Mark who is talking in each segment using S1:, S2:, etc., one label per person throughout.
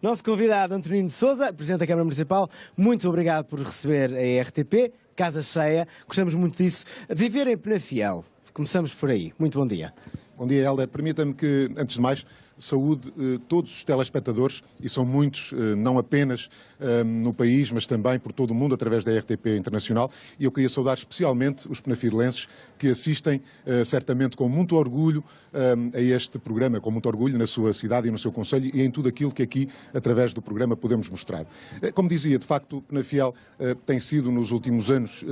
S1: Nosso convidado, Antonino de Sousa, Presidente da Câmara Municipal, muito obrigado por receber a RTP, casa cheia, gostamos muito disso. Viver em Penafiel, começamos por aí. Muito bom dia.
S2: Bom dia, Helder. Permita-me que, antes de mais, saúde todos os telespectadores, e são muitos, não apenas no país, mas também por todo o mundo, através da RTP Internacional. E eu queria saudar especialmente os penafidelenses que assistem, certamente com muito orgulho, a este programa, com muito orgulho na sua cidade e no seu concelho e em tudo aquilo que aqui, através do programa, podemos mostrar. Como dizia, de facto, Penafiel tem sido, nos últimos anos,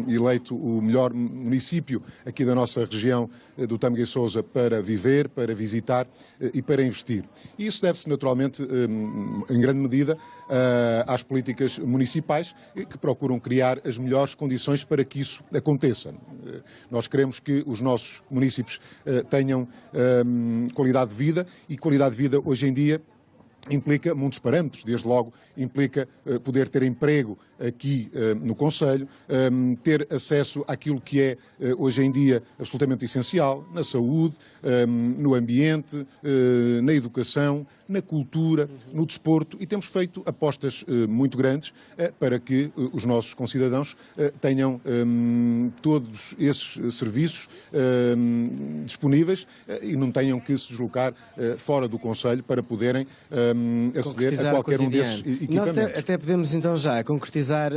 S2: eleito o melhor município aqui da nossa região do Tâmega e Sousa para viver, para visitar e para investir. E isso deve-se naturalmente, em grande medida, às políticas municipais que procuram criar as melhores condições para que isso aconteça. Nós queremos que os nossos municípios tenham qualidade de vida, e qualidade de vida hoje em dia implica muitos parâmetros. Desde logo implica poder ter emprego aqui no concelho, ter acesso àquilo que é hoje em dia absolutamente essencial, na saúde, no ambiente, na educação, na cultura, no desporto, e temos feito apostas muito grandes para que os nossos concidadãos tenham todos esses serviços disponíveis e não tenham que se deslocar fora do concelho para poderem aceder a qualquer um desses equipamentos.
S1: Nós até podemos então já concretizar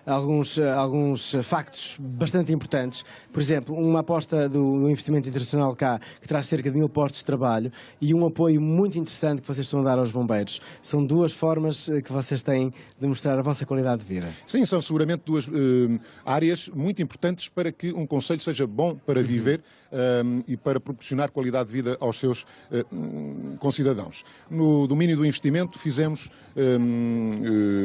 S1: alguns factos bastante importantes. Por exemplo, uma aposta do investimento internacional cá, que traz cerca de 1000 postos de trabalho, e um apoio muito interessante que vocês estão a dar aos bombeiros. São duas formas que vocês têm de mostrar a vossa qualidade de vida.
S2: Sim, são seguramente duas áreas muito importantes para que um concelho seja bom para viver e para proporcionar qualidade de vida aos seus concidadãos. No domínio do investimento fizemos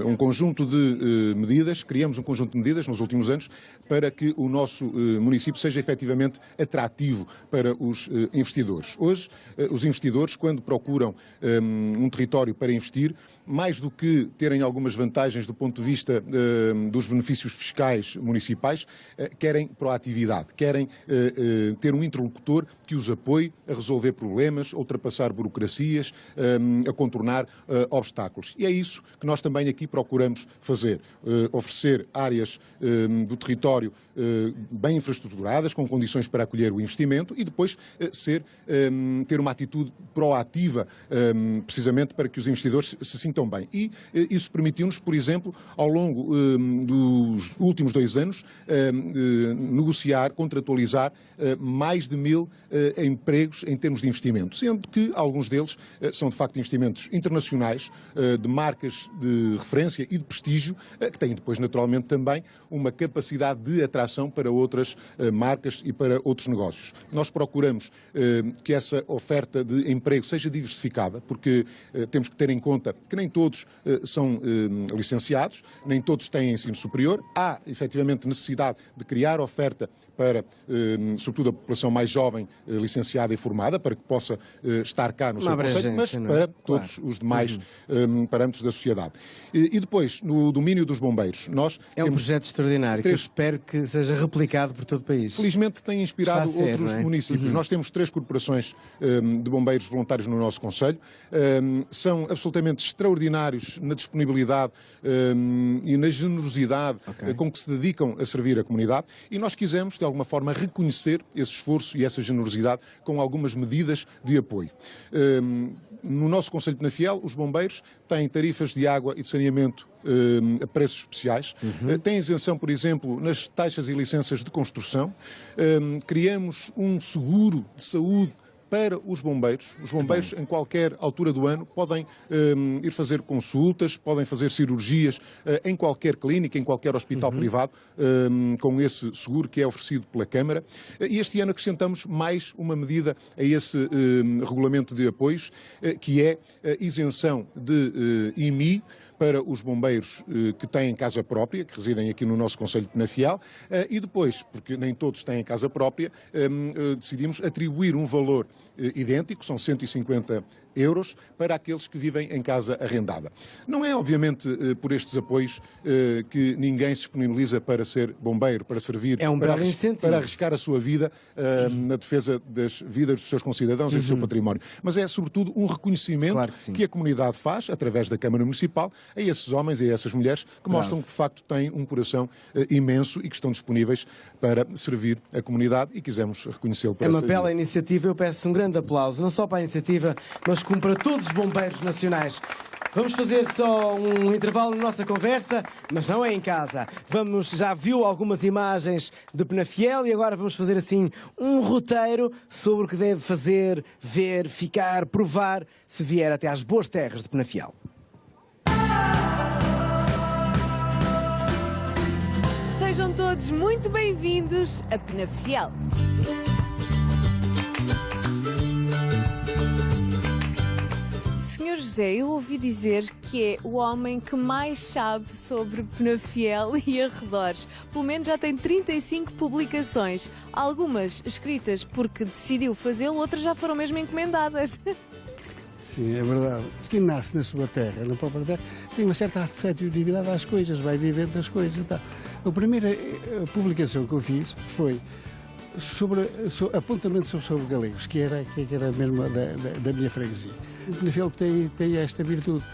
S2: um conjunto de medidas, criamos um conjunto de medidas nos últimos anos para que o nosso município seja efetivamente atrativo para os investidores. Hoje, os investidores, quando procuram um território para investir, mais do que terem algumas vantagens do ponto de vista dos benefícios fiscais municipais, querem proatividade, querem ter um interlocutor que os apoie a resolver problemas, a ultrapassar burocracias, a contornar obstáculos. E é isso que nós também aqui procuramos fazer, oferecer áreas do território bem infraestruturadas, com condições para acolher o investimento e depois ter uma atitude proativa, precisamente para que os investidores se sintam bem. E isso permitiu-nos, por exemplo, ao longo dos últimos 2 anos, negociar, contratualizar mais de 1000 empregos em termos de investimento, sendo que alguns deles são de facto investimentos internacionais, de marcas de referência e de prestígio, que têm depois naturalmente também uma capacidade de atração para outras marcas e para outros negócios. Nós procuramos que essa oferta de emprego seja diversificada, porque temos que ter em conta que nem todos são licenciados, nem todos têm ensino superior. Há efetivamente necessidade de criar oferta para, sobretudo, a população mais jovem, licenciada e formada, para que possa estar cá no seu concelho, mas para todos os demais parâmetros da sociedade. E depois, no domínio dos bombeiros, nós
S1: é um projeto extraordinário, que eu espero que seja replicado por todo o país.
S2: Felizmente tem inspirado outros municípios. Nós temos 3 corporações de bombeiros voluntários no nosso concelho. São absolutamente extraordinários na disponibilidade e na generosidade com que se dedicam a servir a comunidade, e nós quisemos, de alguma forma, reconhecer esse esforço e essa generosidade com algumas medidas de apoio. No nosso concelho de Penafiel, os bombeiros têm tarifas de água e de saneamento a preços especiais, têm isenção, por exemplo, nas taxas e licenças de construção, criamos um seguro de saúde para os bombeiros. Os bombeiros, em qualquer altura do ano, podem ir fazer consultas, podem fazer cirurgias em qualquer clínica, em qualquer hospital privado, com esse seguro que é oferecido pela Câmara. E este ano acrescentamos mais uma medida a esse regulamento de apoios, que é a isenção de IMI para os bombeiros que têm casa própria, que residem aqui no nosso concelho de Penafiel, e depois, porque nem todos têm casa própria, decidimos atribuir um valor idêntico, são 150 euros para aqueles que vivem em casa arrendada. Não é, obviamente, por estes apoios que ninguém se disponibiliza para ser bombeiro, para servir, para arriscar a sua vida na defesa das vidas dos seus concidadãos e do seu património. Mas é, sobretudo, um reconhecimento que a comunidade faz, através da Câmara Municipal, a esses homens e a essas mulheres que mostram que, de facto, têm um coração imenso e que estão disponíveis para servir a comunidade, e quisemos reconhecê-lo por essa
S1: É uma bela iniciativa. Eu peço um grande aplauso, não só para a iniciativa, mas como para todos os bombeiros nacionais. Vamos fazer só um intervalo na nossa conversa, mas não é em casa. Já viu algumas imagens de Penafiel e agora vamos fazer assim um roteiro sobre o que deve fazer, ver, ficar, provar, se vier até às boas terras de Penafiel.
S3: Sejam todos muito bem-vindos a Penafiel. Senhor José, eu ouvi dizer que é o homem que mais sabe sobre Penafiel e arredores. Pelo menos já tem 35 publicações, algumas escritas porque decidiu fazê-lo, outras já foram mesmo encomendadas.
S4: Sim, é verdade. Quem nasce na sua terra, na própria terra, tem uma certa afetividade às coisas, vai vivendo as coisas. Tá. A primeira publicação que eu fiz foi sobre apontamentos sobre galegos, que era mesmo da minha freguesia. O Penafiel tem esta virtude.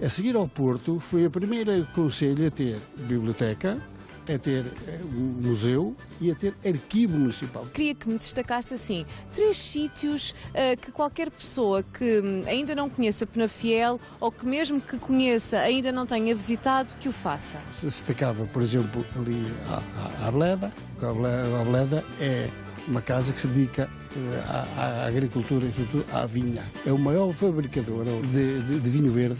S4: A seguir ao Porto, foi a primeira concelho a ter biblioteca, a ter museu e a ter arquivo municipal.
S3: Queria que me destacasse assim 3 sítios que qualquer pessoa que ainda não conheça Penafiel ou que mesmo que conheça ainda não tenha visitado, que o faça.
S4: Destacava, por exemplo, ali à Ableda. A Ableda é uma casa que se dedica à agricultura e sobretudo à vinha. É o maior fabricador de vinho verde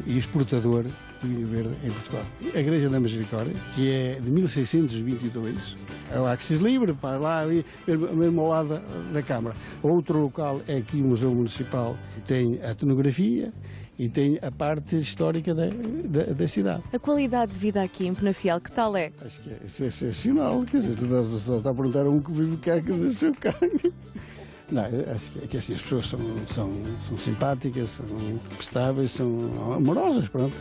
S4: e exportador de vinho verde em Portugal. A Igreja da Misericórdia, que é de 1622, é o Axis Livre, para lá, mesmo ao lado da Câmara. Outro local é aqui o Museu Municipal, que tem a etnografia e tem a parte histórica da cidade.
S3: A qualidade de vida aqui em Penafiel, que tal é?
S4: Acho que é excepcional, quer dizer, tu estás a perguntar a um que vive cá, que nasceu cá. Não, acho que assim, as pessoas são simpáticas, são prestáveis, são amorosas, pronto.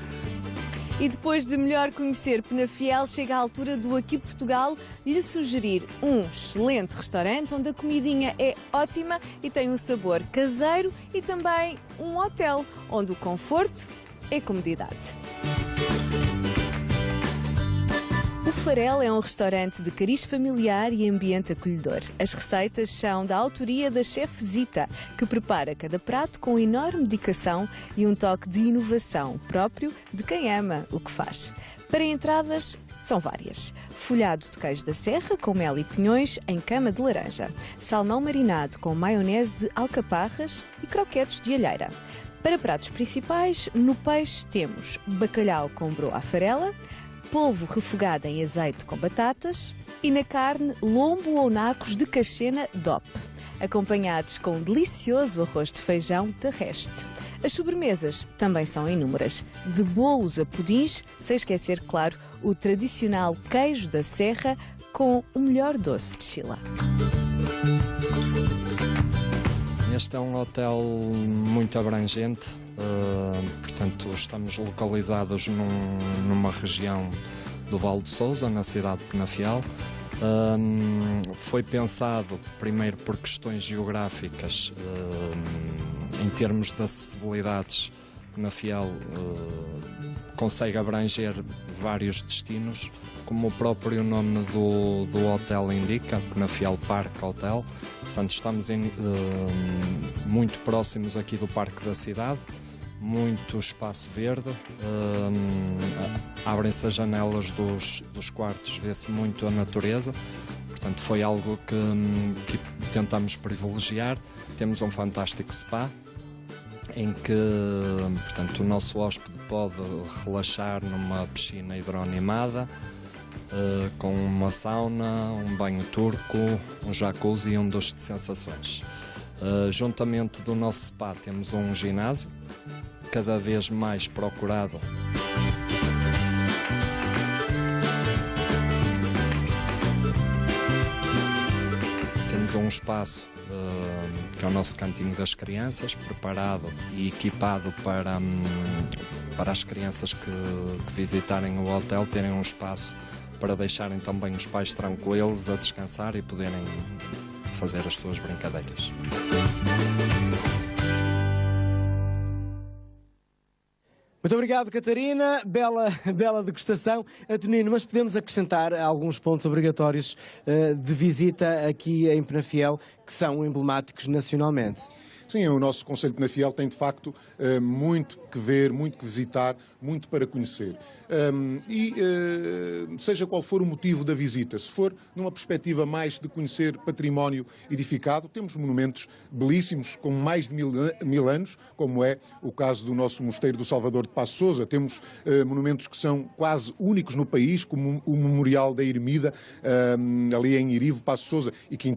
S3: E depois de melhor conhecer Penafiel, chega a altura do Aqui Portugal lhe sugerir um excelente restaurante onde a comidinha é ótima e tem um sabor caseiro, e também um hotel onde o conforto é comodidade. O Farelo é um restaurante de cariz familiar e ambiente acolhedor. As receitas são da autoria da chefe Zita, que prepara cada prato com enorme dedicação e um toque de inovação próprio de quem ama o que faz. Para entradas, são várias. Folhado de queijo da serra com mel e pinhões em cama de laranja. Salmão marinado com maionese de alcaparras e croquetes de alheira. Para pratos principais, no peixe temos bacalhau com broa à farela, polvo refogado em azeite com batatas e na carne, lombo ou nacos de cachena DOP, acompanhados com um delicioso arroz de feijão terrestre. As sobremesas também são inúmeras, de bolos a pudins, sem esquecer, claro, o tradicional queijo da serra com o melhor doce de Chila.
S5: Este é um hotel muito abrangente, portanto estamos localizados numa região do Vale de Sousa, na cidade de Penafiel. Foi pensado primeiro por questões geográficas, em termos de acessibilidades. Penafiel consegue abranger vários destinos, como o próprio nome do hotel indica, Penafiel Parque Hotel. Portanto, estamos muito próximos aqui do Parque da Cidade, muito espaço verde, abrem-se as janelas dos quartos, vê-se muito a natureza. Portanto, foi algo que tentamos privilegiar. Temos um fantástico spa, em que, portanto, o nosso hóspede pode relaxar numa piscina hidroanimada, com uma sauna, um banho turco, um jacuzzi e um duche de sensações. Juntamente do nosso spa temos um ginásio, cada vez mais procurado. Temos um espaço que é o nosso cantinho das crianças, preparado e equipado para as crianças que visitarem o hotel terem um espaço para deixarem também os pais tranquilos a descansar e poderem fazer as suas brincadeiras.
S1: Muito obrigado, Catarina. Bela degustação. Antonino, mas podemos acrescentar alguns pontos obrigatórios de visita aqui em Penafiel que são emblemáticos nacionalmente.
S2: Sim, o nosso Conselho de Penafiel tem de facto muito que ver, muito que visitar, muito para conhecer. Seja qual for o motivo da visita, se for numa perspectiva mais de conhecer património edificado, temos monumentos belíssimos com mais de mil anos, como é o caso do nosso Mosteiro do Salvador de Paços Sousa. Temos monumentos que são quase únicos no país, como o Memorial da Ermida, ali em Irivo, Paços Sousa, e que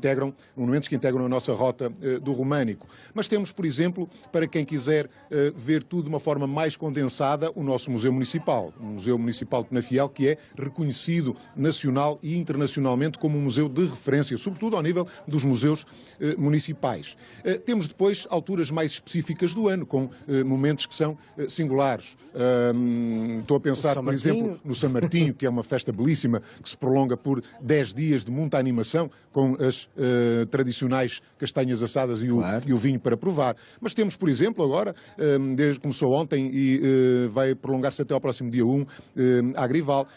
S2: monumentos que integram a nossa rota do Românico. Mas temos, por exemplo, para quem quiser ver tudo de uma forma mais condensada, o nosso Museu Municipal, o Museu Municipal de Penafiel, que é reconhecido nacional e internacionalmente como um museu de referência, sobretudo ao nível dos museus municipais. Temos depois alturas mais específicas do ano, com momentos que são singulares. Estou a pensar, por exemplo, no São Martinho, que é uma festa belíssima, que se prolonga por 10 dias de muita animação, com as tradicionais castanhas assadas e o vinho para provar. Mas temos, por exemplo, agora, começou ontem e vai prolongar-se até ao próximo dia 1, a Agrival.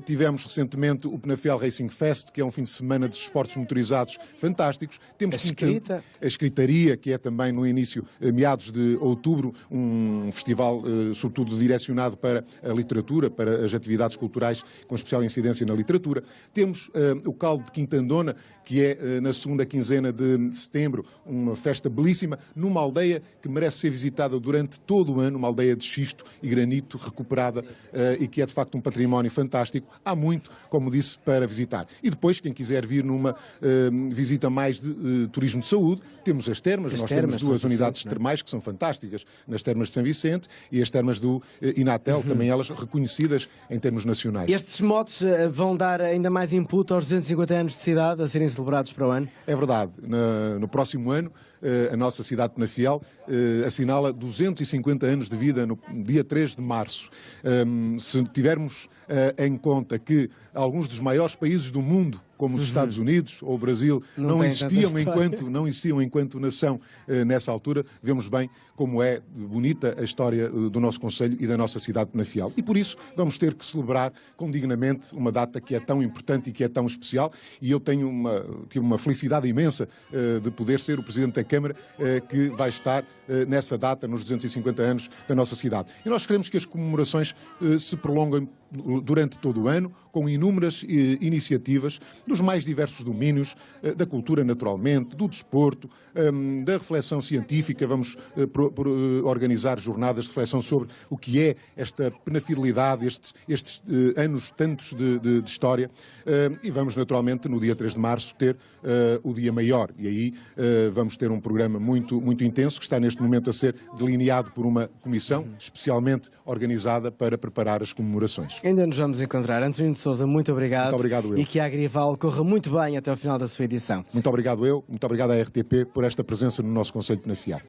S2: Tivemos recentemente o Penafiel Racing Fest, que é um fim de semana de esportes motorizados fantásticos. Temos a Escritaria, que é também no início, meados de outubro, um festival sobretudo direcionado para a literatura, para as atividades culturais com especial incidência na literatura. Temos o Caldo de Quintandona, que é na segunda quinzena de setembro, uma festa belíssima, numa aldeia que merece ser visitada durante todo o ano, uma aldeia de xisto e granito recuperada e que é de facto um património fantástico. Há muito, como disse, para visitar. E depois, quem quiser vir numa visita mais de turismo de saúde, temos as termas. Nós temos duas unidades termais que são fantásticas, nas termas de São Vicente e as termas do Inatel, também elas reconhecidas em termos nacionais.
S1: Estes motes vão dar ainda mais input aos 250 anos de cidade a serem celebrados para o ano?
S2: É verdade. No próximo ano, a nossa cidade de Penafiel assinala 250 anos de vida no dia 3 de março. Se tivermos em conta que alguns dos maiores países do mundo, como os Estados Unidos ou o Brasil, não existiam enquanto nação nessa altura, vemos bem como é bonita a história do nosso Conselho e da nossa cidade de Penafiel. E por isso vamos ter que celebrar com dignamente uma data que é tão importante e que é tão especial, e eu tive uma felicidade imensa de poder ser o Presidente da Câmara que vai estar nessa data, nos 250 anos da nossa cidade. E nós queremos que as comemorações se prolonguem durante todo o ano, com inúmeras iniciativas dos mais diversos domínios, da cultura naturalmente, do desporto, da reflexão científica. Vamos organizar jornadas de reflexão sobre o que é esta penafielidade, estes anos tantos de história, e vamos naturalmente no dia 3 de março ter o dia maior, e aí vamos ter um programa muito, muito intenso que está neste momento a ser delineado por uma comissão especialmente organizada para preparar as comemorações.
S1: Ainda nos vamos encontrar. António de Sousa, muito obrigado.
S2: Muito obrigado eu.
S1: E que a Agrival corra muito bem até ao final da sua edição.
S2: Muito obrigado eu, muito obrigado à RTP por esta presença no nosso Conselho de Penafiel.